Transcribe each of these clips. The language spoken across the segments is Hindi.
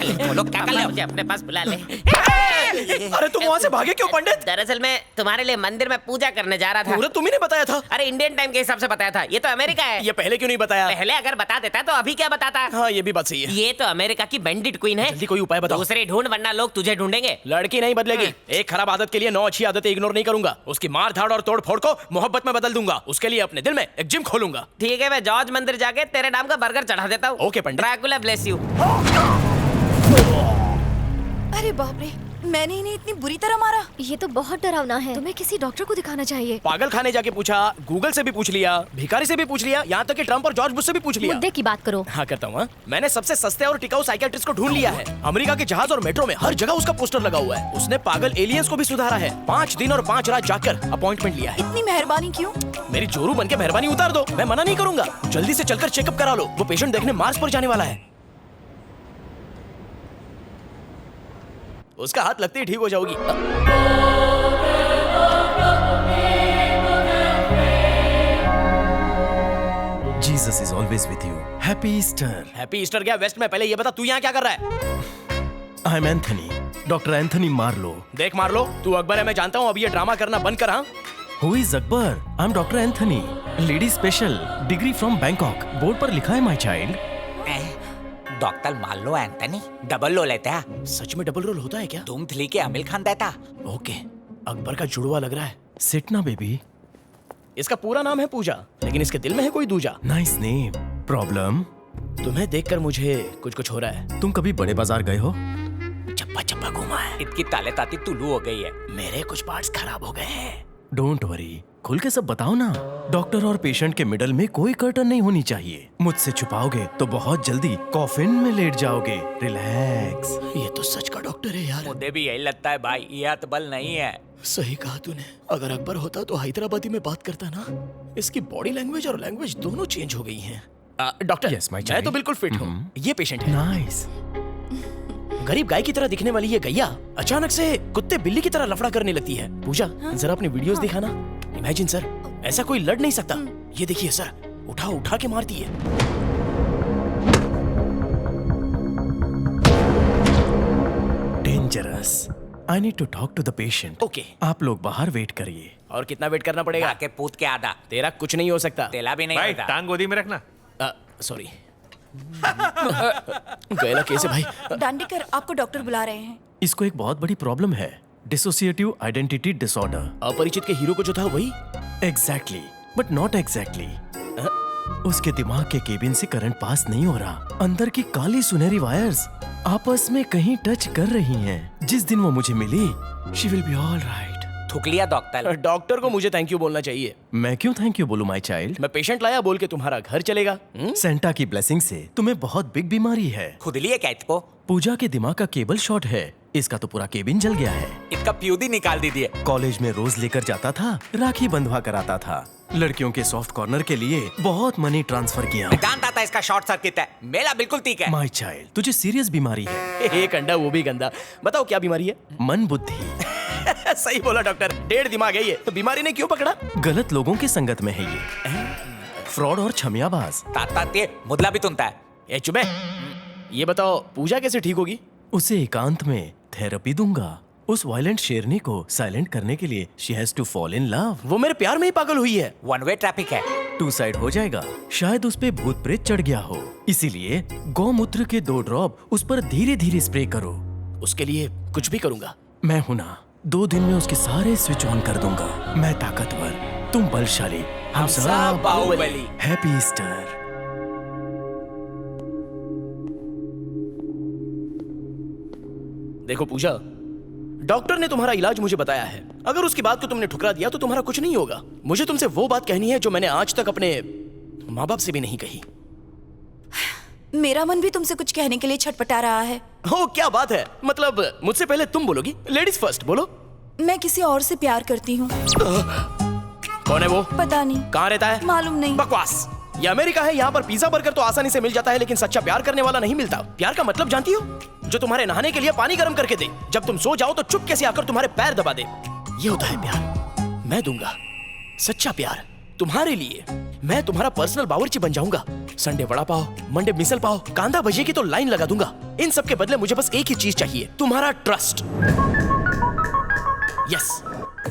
वो लोग क्या कर रहे हो? मुझे अपने पास बुला ले। अरे तुम वहाँ से भागे क्यों पंडित? दरअसल मैं तुम्हारे लिए मंदिर में पूजा करने जा रहा था। पूरा तुम ही ने बताया था। अरे इंडियन टाइम के हिसाब से बताया था, ये तो अमेरिका है। ये पहले क्यों नहीं बताया? पहले अगर बता देता तो अभी क्या बताता। हाँ ये भी बात सही है। ये तो अमेरिका की बैंडिट क्वीन है। जल्दी कोई उपाय बताओ। दूसरे ढूंढ वरना लोग तुझे ढूंढेंगे। लड़की नहीं बदलेगी। एक खराब आदत के लिए 9 अच्छी आदतें इग्नोर नहीं करूंगा। उसकी मार धाड़ और तोड़ फोड़ को मोहब्बत में बदल दूंगा। उसके लिए अपने दिल में एक जिम खोलूंगा। ठीक है, मैं जॉर्ज मंदिर जाके तेरे नाम का बर्गर चढ़ा देता हूँ। Okay Pandit. Dracula bless you. अरे बाप रे, मैंने इन्हें इतनी बुरी तरह मारा। ये तो बहुत डरावना है, तुम्हें किसी डॉक्टर को दिखाना चाहिए। पागल खाने जाके पूछा, गूगल से भी पूछ लिया, भिखारी से भी पूछ लिया, यहाँ तक कि ट्रम्प और जॉर्ज बुश से भी पूछ लिया। मुद्दे की बात करो। हाँ करता हूँ। मैंने सबसे सस्ते और टिकाऊ साइकियाट्रिस्ट को ढूंढ लिया है। अमेरिका के जहाज और मेट्रो में हर जगह उसका पोस्टर लगा हुआ है। उसने पागल एलियंस को भी सुधारा है। 5 दिन और 5 रात जाकर अपॉइंटमेंट लिया है। इतनी मेहरबानी क्यों? मेरी जोरू बनके मेहरबानी उतार दो, मैं मना नहीं करूंगा। जल्दी से चलकर चेकअप करा लो, वो पेशेंट देखने मार्स पर जाने वाला है। उसका हाथ लगते ही ठीक हो जाओगी। Jesus is always with you. Happy Easter. Happy Easter क्या वेस्ट में? पहले ये बता तू यहाँ क्या कर रहा है? I'm Anthony. Dr. Anthony Marlowe. देख मार लो, तू अकबर है मैं जानता हूँ, अब ये ड्रामा करना बंद कर। हाँ Who is Akbar? I'm Dr. Anthony. Lady special. Degree from Bangkok. Board पर लिखा है my child. डॉक्टर मान लो एंथनी, डबल लो लेते हैं। सच में डबल रोल होता है क्या? तुम थ्री के अमीर खान देता। ओके, अकबर का जुड़वा लग रहा है। Sit ना baby. इसका पूरा नाम है पूजा, लेकिन इसके दिल में है कोई दूजा। Nice name. Problem? तुम्हें देखकर मुझे कुछ कुछ हो रहा है। तुम कभी बड़े बाजार गए हो? चप्पा चप्पा घुमा है। इतनी ताले ताती तुलू हो गई है। मेरे कुछ पार्ट्स खराब हो गए हैं। डोंट वरी, खुल के सब बताओ ना। डॉक्टर और पेशेंट के मिडल में कोई कर्टन नहीं होनी चाहिए। मुझसे छुपाओगे तो बहुत जल्दी कॉफिन में लेट जाओगे। रिलैक्स। ये तो सच का डॉक्टर है यार। मुझे भी यही लगता है भाई, ये हाथ बल नहीं है। सही कहा तूने। अगर अकबर होता तो हैदराबादी में बात करता ना। इसकी बॉडी लैंग्वेज और लैंग्वेज दोनों चेंज हो गई हैं। डॉक्टर Yes, my मैं child. तो बिल्कुल फिट हूँ। ये पेशेंट है। नाइस। गरीब गाय की तरह दिखने वाली ये गैया अचानक से कुत्ते बिल्ली की तरह लफड़ा करने लगती है। पूजा जरा अपनी वीडियोस दिखाना। इमेजिन सर, ऐसा कोई लड़ नहीं सकता। ये देखिए सर, उठा उठा के मारती है। Dangerous. I need to talk to the patient. Okay. आप लोग बाहर वेट करिए। और कितना वेट करना पड़ेगा? आके पूत के आधा। तेरा कुछ नहीं हो सकता। तेला भी नहीं भाई होता। टांग गोदी में रखना। सॉरी। गैला कैसे भाई? दांडीकर, आपको डॉक्टर बुला रहे हैं। इसको एक बहुत बड़ी प्रॉब्लम है, डिसोसिएटिव आइडेंटिटी डिसऑर्डर। अपरिचित के हीरो को जो था वही। Exactly, but not exactly. उसके दिमाग के केबिन से करंट पास नहीं हो रहा। अंदर की काली सुनहरी वायर्स आपस में कहीं टच कर रही हैं। जिस दिन वो मुझे मिली, she will be all right. थूक लिया डॉक्टर। डॉक्टर को मुझे थैंक यू बोलना चाहिए। मैं क्यों थैंक यू बोलूं माय चाइल्ड? मैं पेशेंट लाया बोल के तुम्हारा घर चलेगा? सेंटा की ब्लेसिंग से तुम्हें बहुत बिग बीमारी है। खुद लिए कैट को। पूजा के दिमाग का केबल शॉर्ट है। इसका तो पूरा केबिन जल गया है। इसका प्यूदी निकाल दीजिए। कॉलेज में रोज लेकर जाता था, राखी बंधवा कराता था। लड़कियों के सॉफ्ट कॉर्नर के लिए बहुत मनी ट्रांसफर किया। जानता था इसका शॉर्ट सर्किट है। मेरा बिल्कुल ठीक है। माय चाइल्ड, तुझे सीरियस बीमारी है। एक अंडा वो भी गंदा। बताओ क्या बीमारी है? मन बुद्धि। सही बोला डॉक्टर, 1.5 दिमाग है ये। तो बीमारी ने क्यों पकड़ा? गलत लोगों की संगत में है ये। फ्रॉड और छमियाबाज। ताता ते मुदला भी तुनता है। ए चुपे। ये बताओ पूजा कैसे ठीक होगी? उसे एकांत में थेरेपी दूंगा। उस वायलेंट शेरनी को साइलेंट करने के लिए she has to fall in love. वो मेरे प्यार में ही पागल हुई है। वन वे ट्रैफिक है। 2 साइड हो जाएगा। शायद उस पे भूत प्रेत चढ़ गया हो, इसीलिए गौमूत्र के 2 ड्रॉप उस पर धीरे धीरे स्प्रे करो। उसके लिए कुछ भी करूंगा। मैं हूं ना, 2 दिन में उसके सारे स्विच ऑन कर दूंगा। मैं ताकतवर, तुम बलशाली, हम सब बाहुबली। Happy Easter. देखो पूजा, डॉक्टर ने तुम्हारा इलाज मुझे बताया है। अगर उसकी बात को तुमने ठुकरा दिया तो तुम्हारा कुछ नहीं होगा। मुझे तुमसे वो बात कहनी है जो मैंने आज तक अपने माँ बाप से भी नहीं कही। मेरा मन भी तुमसे कुछ कहने के लिए छटपटा रहा है। हो क्या बात है? मतलब मुझसे पहले तुम बोलोगी? लेडीज फर्स्ट, बोलो। मैं किसी और से प्यार करती हूँ। कौन है वो? पता नहीं। कहाँ रहता है? मालूम नहीं। बकवास। ये अमेरिका है, यहाँ पर पिज्जा बर्गर तो आसानी से मिल जाता है, लेकिन सच्चा प्यार करने वाला नहीं मिलता। प्यार का मतलब जानती हो? जो तुम्हारे नहाने के लिए पानी गर्म करके दे, जब तुम सो जाओ तो चुपके से आकर तुम्हारे पैर दबा दे। ये होता है प्यार। मैं दूंगा सच्चा प्यार। तुम्हारे लिए मैं तुम्हारा पर्सनल बावर्ची बन जाऊंगा। संडे वड़ा पाव, मंडे मिसल पाव, कांदा भजिए की तो लाइन लगा दूंगा। इन सब के बदले मुझे बस एक ही चीज चाहिए, तुम्हारा ट्रस्ट। यस,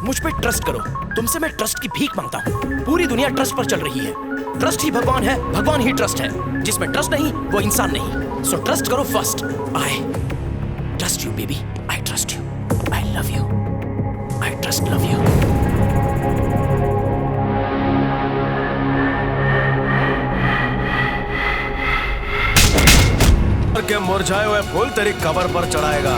मुझ पे ट्रस्ट करो। तुमसे मैं ट्रस्ट की भीख मांगता हूँ। पूरी दुनिया ट्रस्ट पर चल रही है। ट्रस्ट ही भगवान है, भगवान ही ट्रस्ट है। जिसमें ट्रस्ट नहीं वो इंसान नहीं। सो ट्रस्ट करो first. I trust you baby, I trust you, I love you, I trust love you. के मुरझाए हुए फूल तेरी कबर पर चढ़ाएगा।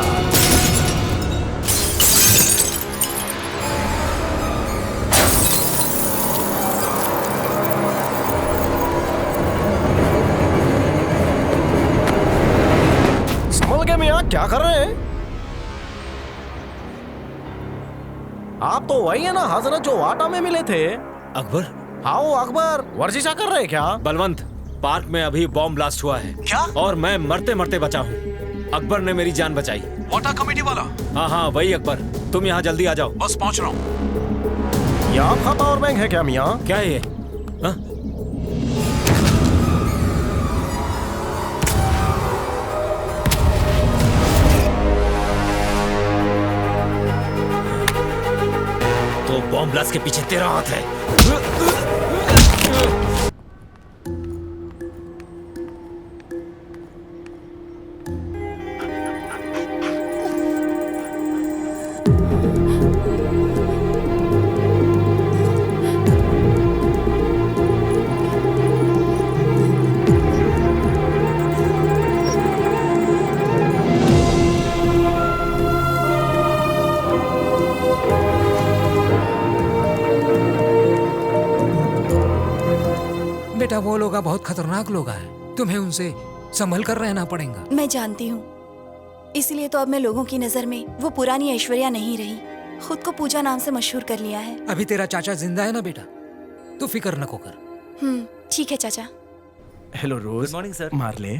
संभल के मियां, क्या कर रहे हैं आप? तो वही है ना हजरत जो वाटा में मिले थे? अकबर, आओ अकबर, वर्जिशा कर रहे हैं क्या? बलवंत, पार्क में अभी बॉम्ब ब्लास्ट हुआ है। क्या? और मैं मरते मरते बचा हूँ। अकबर ने मेरी जान बचाई। वाटर कमेटी वाला? हाँ हाँ वही अकबर, तुम यहाँ जल्दी आ जाओ। बस पहुंच रहा हूँ। ये आपका पावर बैंक है क्या मियां? क्या है ये? हाँ? तो बॉम्ब ब्लास्ट के पीछे तेरा हाथ है। बेटा वो लोग बहुत खतरनाक लोग हैं, तुम्हें उनसे संभल कर रहना पड़ेगा। मैं जानती हूँ, इसलिए तो अब मैं लोगों की नजर में वो पुरानी ऐश्वर्या नहीं रही। खुद को पूजा नाम से मशहूर कर लिया है। अभी तेरा चाचा जिंदा है ना बेटा, तू फिक्र नको कर। ठीक है चाचा। Hello Rose. Morning sir. मार ले।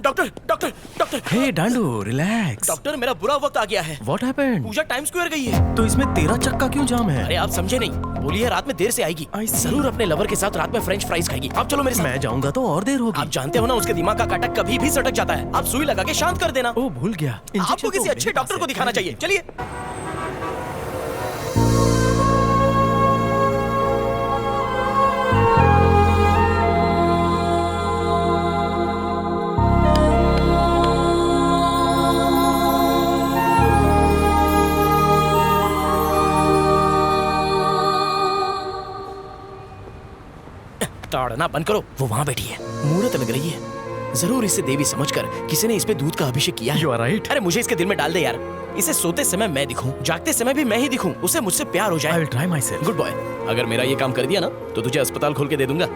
Doctor doctor doctor. Hey Dandu, relax. Doctor मेरा बुरा वक्त आ गया है। What happened? Pooja Time Square गई है। तो इसमें तेरा चक्का क्यों जाम है? अरे आप समझे नहीं, बोली है रात में देर से आएगी। जरूर अपने लवर के साथ रात में फ्रेंच फ्राइज खाएगी। आप चलो मेरे साथ। मैं जाऊंगा तो और देर होगी। आप जानते हो ना उसके दिमाग का काटा कभी भी सटक जाता है। आप सुई लगा के शांत कर देना। ओ भूल गया, आपको किसी अच्छे डॉक्टर को दिखाना चाहिए। चलिए। ताड़ना बंद करो, वो वहाँ बैठी है, मुहूर्त लग रही है। जरूर इसे देवी समझकर किसी ने इस पे दूध का अभिषेक किया है। You are right. अरे मुझे इसके दिल में डाल दे यार। इसे सोते समय मैं दिखूं, जागते समय भी मैं ही दिखूं, उसे मुझसे प्यार हो जाए। I will try myself. Good boy. अगर मेरा ये काम कर दिया ना तो तुझे अस्पताल खोल के दे दूंगा।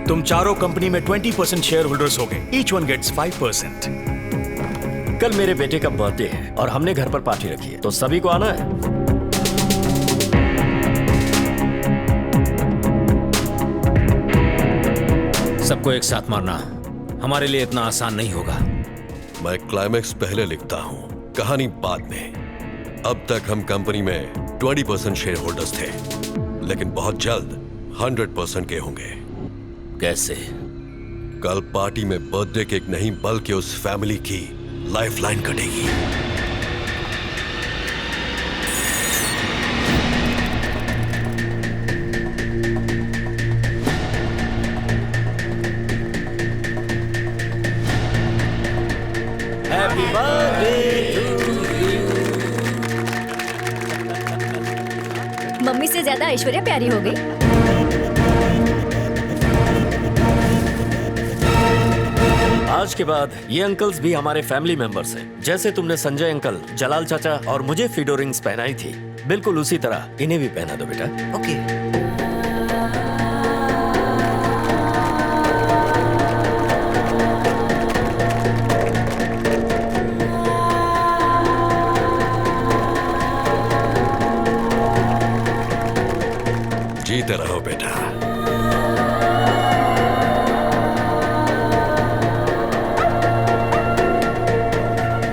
तुम चारों कंपनी में 20% शेयर होल्डर्स हो गए। Each one gets 5%। कल मेरे बेटे का बर्थडे है और हमने घर पर पार्टी रखी है, तो सभी को आना है। सबको एक साथ मारना हमारे लिए इतना आसान नहीं होगा। मैं क्लाइमैक्स पहले लिखता हूँ, कहानी बाद में। अब तक हम कंपनी में 20% शेयर होल्डर्स थे, लेकिन बहुत जल्द 100% के होंगे। कैसे? कल पार्टी में बर्थडे केक नहीं बल्कि उस फैमिली की लाइफलाइन कटेगी। Happy birthday to you. Mummy से ज्यादा ऐश्वर्या प्यारी हो गई। आज के बाद ये अंकल्स भी हमारे फैमिली मेंबर्स हैं। जैसे तुमने संजय अंकल, जलाल चाचा और मुझे फिडो रिंग्स पहनाई थी, बिल्कुल उसी तरह इन्हें भी पहना दो बेटा। ओके। जीते रहो बेटा।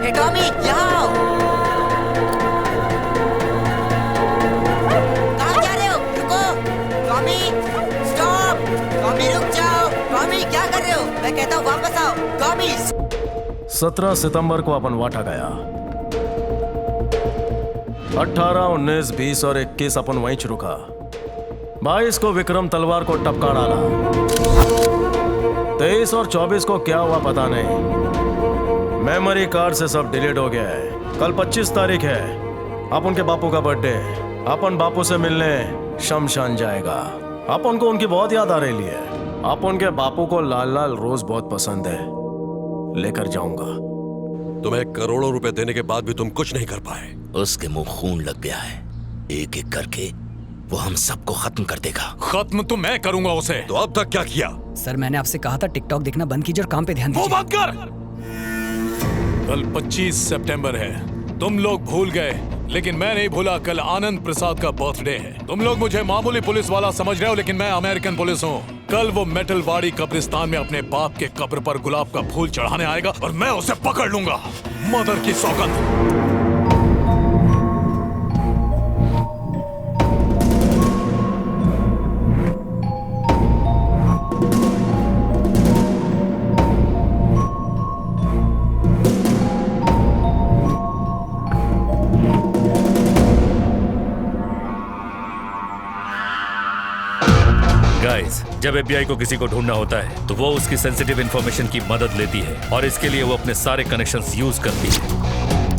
हे टॉमी, यहाँ आओ। कहाँ जा रहे हो? रुको। Tommy, stop. टॉमी रुक जाओ। टॉमी क्या कर रहे हो? मैं कहता हूँ वापस आओ। टॉमी। 17 सितंबर को अपन वाटा गया। 18, 19, 20 और 21 अपन वहीं रुका। 22 को विक्रम तलवार को टपका डाला। 23 और 24 को क्या हुआ पता नहीं, मेमोरी कार्ड से सब डिलीट हो गया है। कल 25 तारीख है, अपन के बापू का बर्थडे। अपन बापू से मिलने शमशान जाएगा। अपन को उनकी बहुत याद आ रही है। अपन के बापू को लाल लाल रोज बहुत पसंद है, लेकर जाऊंगा। तुम्हें करोड़ों रुपए देने के बाद भी तुम कुछ नहीं कर पाए। उसके मुंह खून लग गया है, एक एक करके वो हम सबको खत्म कर देगा। खत्म तो मैं करूंगा उसे। तो अब तक क्या किया? सर मैंने आपसे कहा था टिकटॉक देखना बंद कीजिए और काम पे ध्यान दीजिए। वो बंद कर। कल 25 सितंबर है, तुम लोग भूल गए, लेकिन मैं नहीं भूला। कल आनंद प्रसाद का बर्थडे है। तुम लोग मुझे मामूली पुलिस वाला समझ रहे हो, लेकिन मैं अमेरिकन पुलिस हूँ। कल वो मेटलवाड़ी कब्रिस्तान में अपने बाप के कब्र पर गुलाब का फूल चढ़ाने आएगा और मैं उसे पकड़ लूंगा। मदर की सौगंध। गाइस, जब FBI को किसी को ढूंढना होता है तो वो उसकी सेंसिटिव इंफॉर्मेशन की मदद लेती है और इसके लिए वो अपने सारे कनेक्शंस यूज करती है।